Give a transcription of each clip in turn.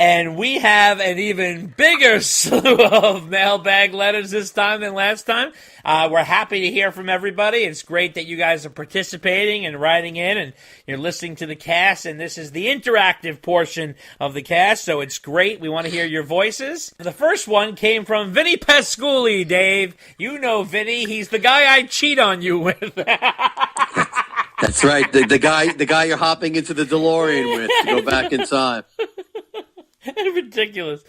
And we have an even bigger slew of mailbag letters this time than last time. We're happy to hear from everybody. It's great that you guys are participating and writing in and you're listening to the cast. And this is the interactive portion of the cast, so it's great. We want to hear your voices. The first one came from Vinny Pesce, Dave. You know Vinny. He's the guy I cheat on you with. That's right. The guy you're hopping into the DeLorean with to go back in time. Ridiculous.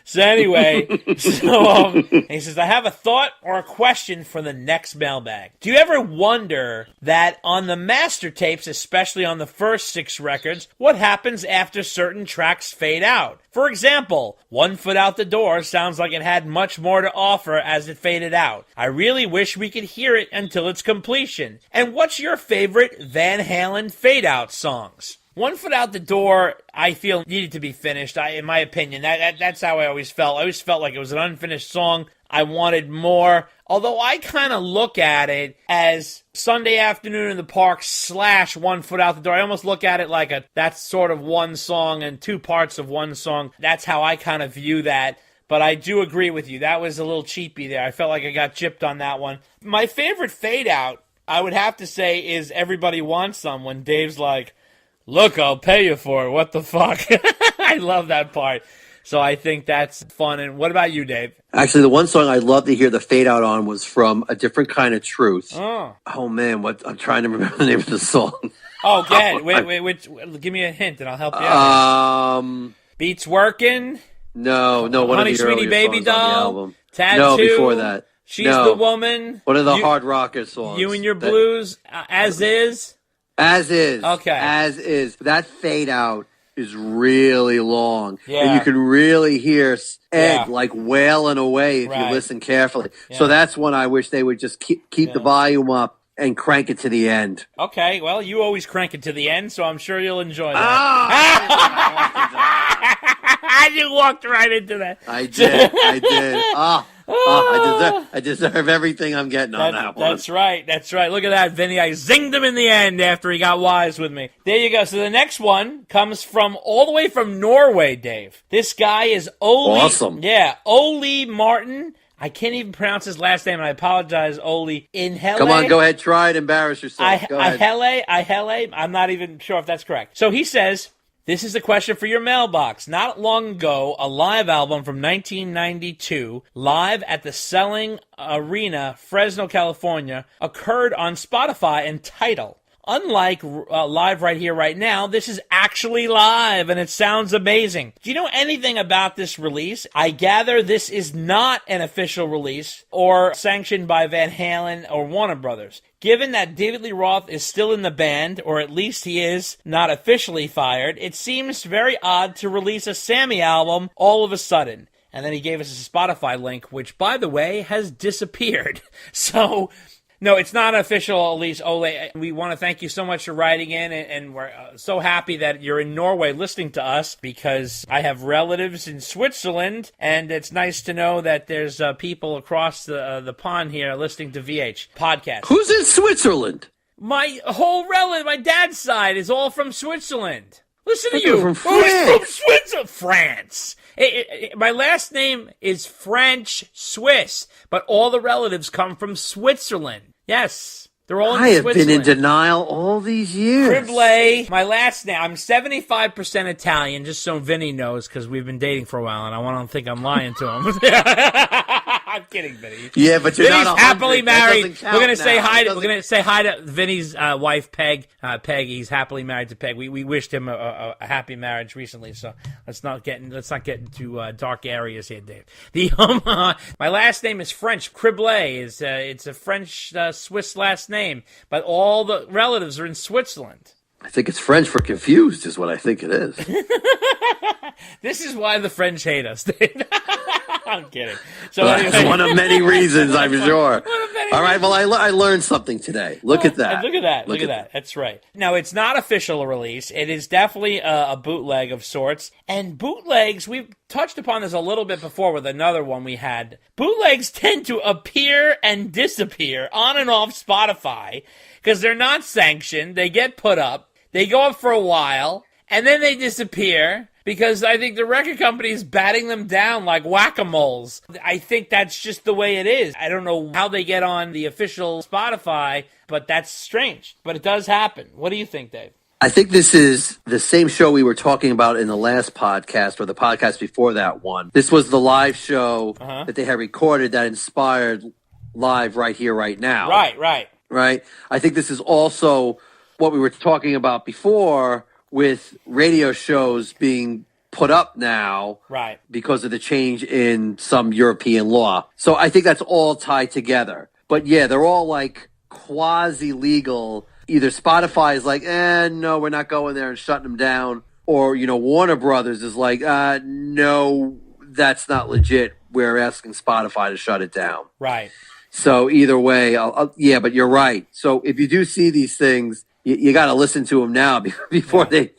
So anyway, he says, I have a thought or a question for the next mailbag. Do you ever wonder that on the master tapes, especially on the first 6 records, what happens after certain tracks fade out? For example, One Foot Out the Door sounds like it had much more to offer as it faded out. I really wish we could hear it until its completion. And what's your favorite Van Halen fade-out songs? One Foot Out the Door, I feel, needed to be finished, in my opinion. That's how I always felt. I always felt like it was an unfinished song. I wanted more. Although I kind of look at it as Sunday Afternoon in the Park / One Foot Out the Door. I almost look at it like that's sort of one song and 2 parts of one song. That's how I kind of view that. But I do agree with you. That was a little cheapy there. I felt like I got gypped on that one. My favorite fade out, I would have to say, is Everybody Wants Some, when Dave's like, look, I'll pay you for it. What the fuck? I love that part. So I think that's fun. And what about you, Dave? Actually, the one song I'd love to hear the fade out on was from A Different Kind of Truth. Oh man, I'm trying to remember the name of the song. Oh, go ahead. Wait, give me a hint and I'll help you out. Beats Working? No, one Honey, of the Sweetie, earlier Baby songs on the Doll? album. Tattoo? No, before that. She's the Woman? One of the hard rocker songs. You and Your Blues? As Is? As Is. Okay. As Is. That fade out is really long. Yeah. And you can really hear Ed like wailing away if you listen carefully. Yeah. So that's one I wish they would just keep the volume up and crank it to the end. Okay, well, you always crank it to the end, so I'm sure you'll enjoy that. You walked right into that. I did. I deserve everything I'm getting on that one. That's right. Look at that, Vinny. I zinged him in the end after he got wise with me. There you go. So the next one comes from all the way from Norway, Dave. This guy is Ole. Awesome. Yeah, Ole Martin. I can't even pronounce his last name, and I apologize, Ole. Come on, go ahead. Try it. Embarrass yourself. Go ahead. Ihele. I'm not even sure if that's correct. So he says, this is a question for your mailbox. Not long ago, a live album from 1992, live at the Selling Arena, Fresno, California, occurred on Spotify and Tidal. Unlike Live Right Here, Right Now, this is actually live, and it sounds amazing. Do you know anything about this release? I gather this is not an official release or sanctioned by Van Halen or Warner Brothers. Given that David Lee Roth is still in the band, or at least he is not officially fired, it seems very odd to release a Sammy album all of a sudden. And then he gave us a Spotify link, which, by the way, has disappeared. So... no, it's not official, Elise Ole. We want to thank you so much for writing in, and we're so happy that you're in Norway listening to us, because I have relatives in Switzerland, and it's nice to know that there's people across the pond here listening to VH podcast. Who's in Switzerland? My whole relative, my dad's side, is all from Switzerland. Listen to you. From France. From Switzerland. France. My last name is French-Swiss, but all the relatives come from Switzerland. Yes, they're all in Switzerland. I have been in denial all these years. Criblé, my last name. I'm 75% Italian, just so Vinny knows, because we've been dating for a while, and I want to think I'm lying to him. I'm kidding, Vinny. Yeah, but you're Vinny's not happily married. We're gonna say hi to Vinny's wife, Peg. Peg, he's happily married to Peg. We wished him a happy marriage recently, so let's not get into dark areas here, Dave. My last name is French. Criblé is it's a French Swiss last name, but all the relatives are in Switzerland. I think it's French for confused, is what I think it is. This is why the French hate us, Dave. I'm kidding. So that's one of many reasons, I'm sure. All right, well, I learned something today. Look at that. Look at that. That's right. Now, it's not official release. It is definitely a bootleg of sorts. And bootlegs, we've touched upon this a little bit before with another one we had. Bootlegs tend to appear and disappear on and off Spotify because they're not sanctioned. They get put up. They go up for a while, and then they disappear. because I think the record company is batting them down like whack-a-moles. I think that's just the way it is. I don't know how they get on the official Spotify, but that's strange. But it does happen. What do you think, Dave? I think this is the same show we were talking about in the last podcast or the podcast before that one. This was the live show that they had recorded that inspired Live Right Here, Right Now. Right. I think this is also what we were talking about before with radio shows being put up now because of the change in some European law. So I think that's all tied together. But yeah, they're all like quasi-legal. Either Spotify is like, no, we're not going there and shutting them down. Or, Warner Brothers is like, no, that's not legit. We're asking Spotify to shut it down. Right. So either way, but you're right. So if you do see these things, you got to listen to them now before they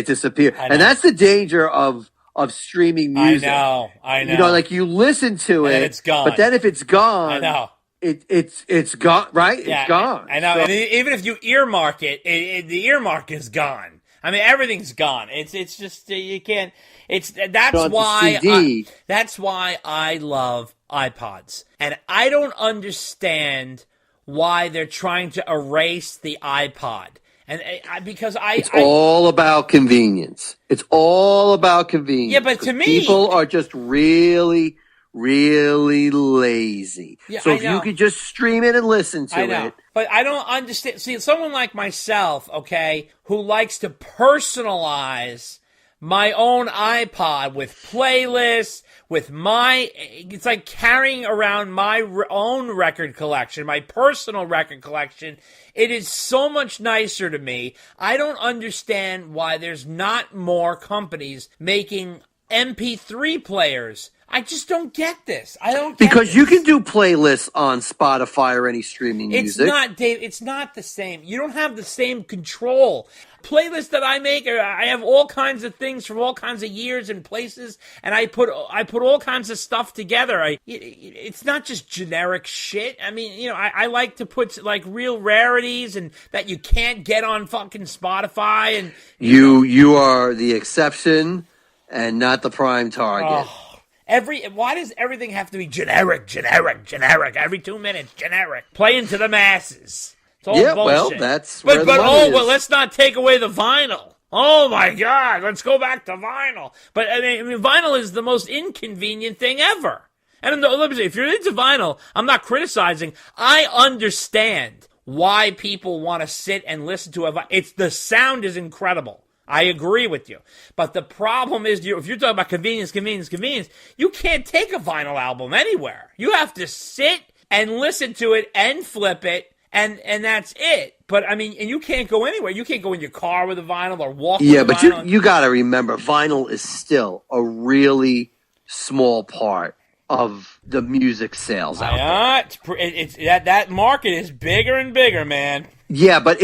disappear. And that's the danger of streaming music. I know. Like you listen to it, it's gone. But then if it's gone, I know. It's gone, right? Yeah, it's gone. I know. So, and even if you earmark it, the earmark is gone. I mean, everything's gone. It's just you can't. That's why I love iPods, and I don't understand why they're trying to erase the iPod. And it's all about convenience. It's all about convenience. Yeah, but to me, people are just really, really lazy. Yeah, so if you could just stream it and listen to it. But I don't understand. See, someone like myself, okay, who likes to personalize my own iPod with playlists, it's like carrying around my own record collection, my personal record collection. It is so much nicer to me. I don't understand why there's not more companies making MP3 players. I just don't get this. Because you can do playlists on Spotify or any streaming music. It's not, Dave. It's not the same. You don't have the same control. Playlists that I make, I have all kinds of things from all kinds of years and places, and I put all kinds of stuff together. It's not just generic shit. I mean, I like to put like real rarities and that you can't get on fucking Spotify. And you are the exception and not the prime target. Oh. Why does everything have to be generic? Every 2 minutes, generic. Playing to the masses. It's all bullshit. Well, that's where the money is. But let's not take away the vinyl. Oh my God, let's go back to vinyl. But I mean, vinyl is the most inconvenient thing ever. And let me say, if you're into vinyl, I'm not criticizing. I understand why people want to sit and listen to the sound is incredible. I agree with you. But the problem is, if you're talking about convenience, you can't take a vinyl album anywhere. You have to sit and listen to it and flip it, and that's it. But, I mean, and you can't go anywhere. You can't go in your car with a vinyl or walk with a vinyl. Yeah, but you got to remember, vinyl is still a really small part of the music sales out there. That market is bigger and bigger, man. Yeah, but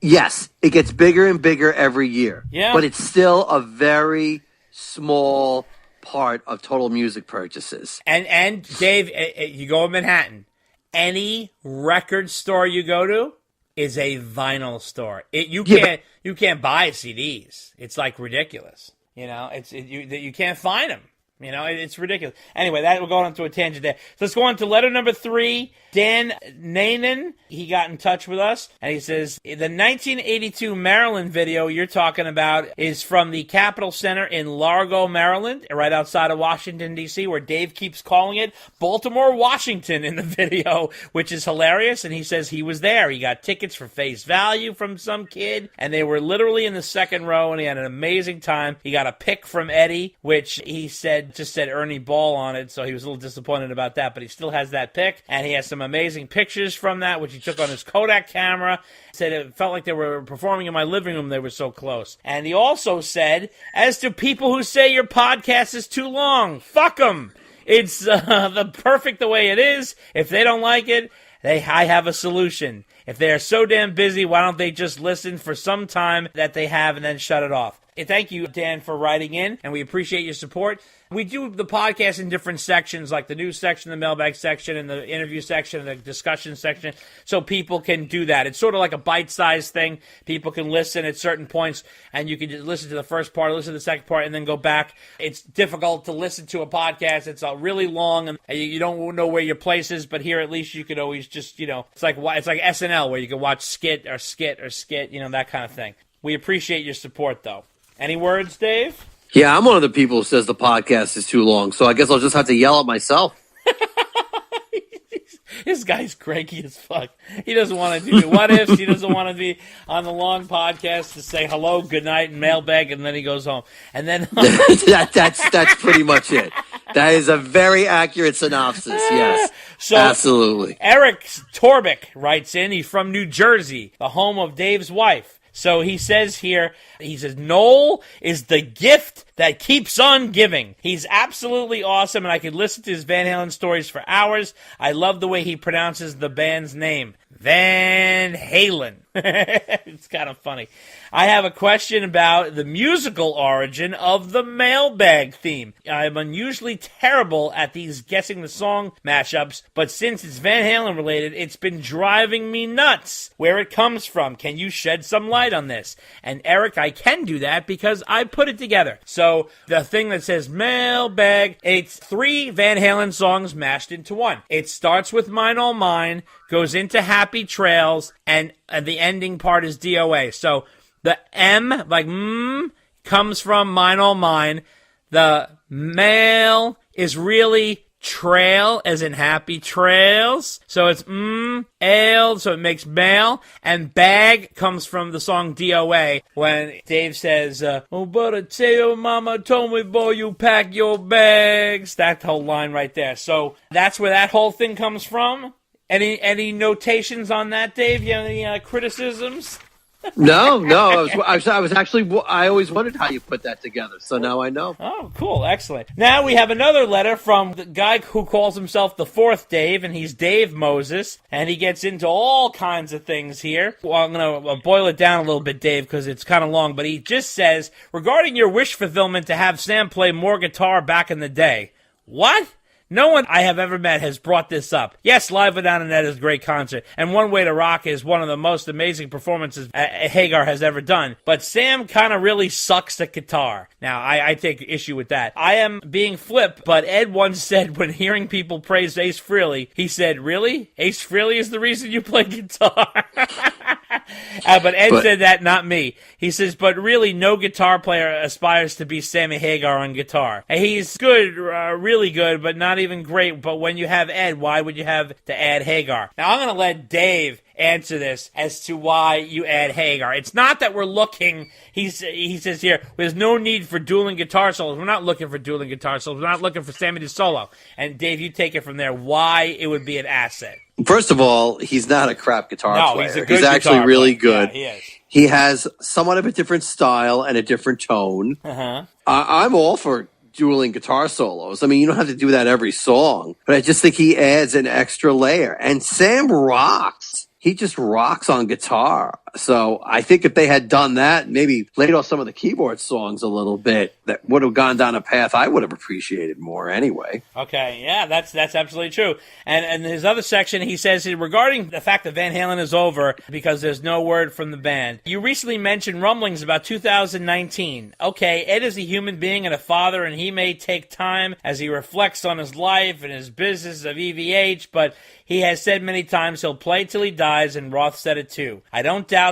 yes, it gets bigger and bigger every year. Yeah. But it's still a very small part of total music purchases. And Dave, you go to Manhattan, any record store you go to is a vinyl store. You can't buy CDs. It's like ridiculous. You can't find them. It's ridiculous. Anyway, we'll go on to a tangent there. So let's go on to letter number 3. Dan Nanan, he got in touch with us, and he says, the 1982 Maryland video you're talking about is from the Capitol Center in Largo, Maryland, right outside of Washington, D.C., where Dave keeps calling it Baltimore, Washington in the video, which is hilarious, and he says he was there. He got tickets for face value from some kid, and they were literally in the second row, and he had an amazing time. He got a pic from Eddie, which he said just said Ernie Ball on it, so he was a little disappointed about that, but he still has that pic, and he has some amazing pictures from that, which he took on his Kodak camera. Said it felt like they were performing in my living room. They were so close. And he also said, as to people who say your podcast is too long, fuck them. It's the perfect the way it is. If they don't like it, I have a solution. If they are so damn busy, why don't they just listen for some time that they have and then shut it off? Thank you, Dan, for writing in, and we appreciate your support. We do the podcast in different sections, like the news section, the mailbag section, and the interview section, and the discussion section, so people can do that. It's sort of like a bite-sized thing. People can listen at certain points, and you can just listen to the first part, listen to the second part, and then go back. It's difficult to listen to a podcast. It's really long, and you don't know where your place is, but here at least you could always just, it's like SNL, where you can watch skit, that kind of thing. We appreciate your support, though. Any words, Dave? Yeah, I'm one of the people who says the podcast is too long, so I guess I'll just have to yell at myself. This guy's cranky as fuck. He doesn't want to do the what-ifs. He doesn't want to be on the long podcast to say hello, good night, and mailbag, and then he goes home. And then that's pretty much it. That is a very accurate synopsis, yes. So, absolutely. Eric Torbick writes in. He's from New Jersey, the home of Dave's wife. So he says here, Noel is the gift that keeps on giving. He's absolutely awesome, and I could listen to his Van Halen stories for hours. I love the way he pronounces the band's name. Van Halen. It's kind of funny. I have a question about the musical origin of the mailbag theme. I'm unusually terrible at these guessing the song mashups, but since it's Van Halen related, it's been driving me nuts. Where it comes from. Can you shed some light on this? And Eric, I can do that because I put it together. So the thing that says mailbag, it's 3 Van Halen songs mashed into one. It starts with Mine All Mine, goes into Happy Trails, and the ending part is DOA. So the M, like comes from Mine All Mine. The mail is really trail, as in Happy Trails. So it's ale, so it makes mail. And bag comes from the song DOA, when Dave says, oh, but I tell your mama told me, boy, you pack your bags. That whole line right there. So that's where that whole thing comes from. Any notations on that, Dave? You have any criticisms? No. I always wondered how you put that together, so now I know. Oh, cool. Excellent. Now we have another letter from the guy who calls himself the fourth Dave, and he's Dave Moses, and he gets into all kinds of things here. Well, I'm going to boil it down a little bit, Dave, because it's kind of long, but he just says, regarding your wish fulfillment to have Sam play more guitar back in the day. What? No one I have ever met has brought this up. Yes, Live Without a Net is a great concert, and One Way to Rock is one of the most amazing performances Hagar has ever done. But Sam kind of really sucks at guitar. Now, I take issue with that. I am being flip, but Ed once said when hearing people praise Ace Frehley, he said, really? Ace Frehley is the reason you play guitar? But Ed said that, not me. He says, but really no guitar player aspires to be Sammy Hagar on guitar. And he's good, really good, but not even great. But when you have Ed, why would you have to add Hagar? Now I'm going to let Dave answer this as to why you add Hagar. It's not that we're looking, he says here, there's no need for dueling guitar solos. We're not looking for dueling guitar solos. We're not looking for Sammy to solo. And Dave, you take it from there, why it would be an asset. First of all, he's not a crap guitar player. He's a good He's actually guitar really player. good. Yeah, he is. He has somewhat of a different style and a different tone. Uh-huh. I'm all for dueling guitar solos. I mean, you don't have to do that every song, but I just think he adds an extra layer. And Sam rocks. He just rocks on guitar. So I think if they had done that, maybe laid off some of the keyboard songs a little bit, that would have gone down a path I would have appreciated more anyway. Okay, yeah, that's absolutely true. And his other section, he says, regarding the fact that Van Halen is over because there's no word from the band. You recently mentioned rumblings about 2019. Okay, Ed is a human being and a father, and he may take time as he reflects on his life and his business of EVH, but he has said many times he'll play till he dies, and Roth said it too. I don't doubt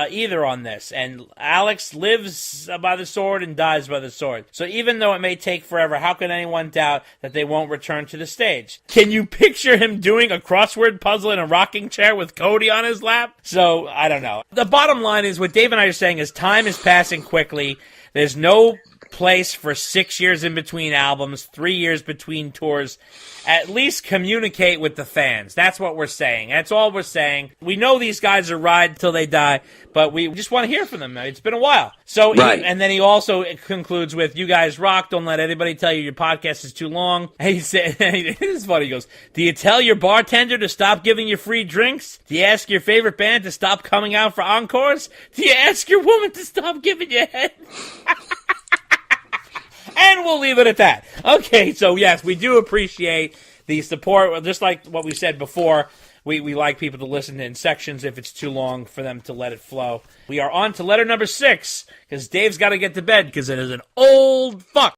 either on this. And Alex lives by the sword and dies by the sword. So even though it may take forever, how can anyone doubt that they won't return to the stage? Can you picture him doing a crossword puzzle in a rocking chair with Cody on his lap? So, I don't know. The bottom line is what Dave and I are saying is time is passing quickly. There's no place for 6 years in between albums, 3 years between tours. At least communicate with the fans. That's what we're saying. That's all we're saying. We know these guys are ride till they die, but we just want to hear from them. It's been a while. So, right. And then he also concludes with, "You guys rock. Don't let anybody tell you your podcast is too long." And he said, "This is funny." He goes, "Do you tell your bartender to stop giving you free drinks? Do you ask your favorite band to stop coming out for encores? Do you ask your woman to stop giving you head?" And we'll leave it at that. Okay, so yes, we do appreciate the support. Just like what we said before, we like people to listen in sections if it's too long for them to let it flow. We are on to letter number 6, because Dave's got to get to bed because it is an old fuck.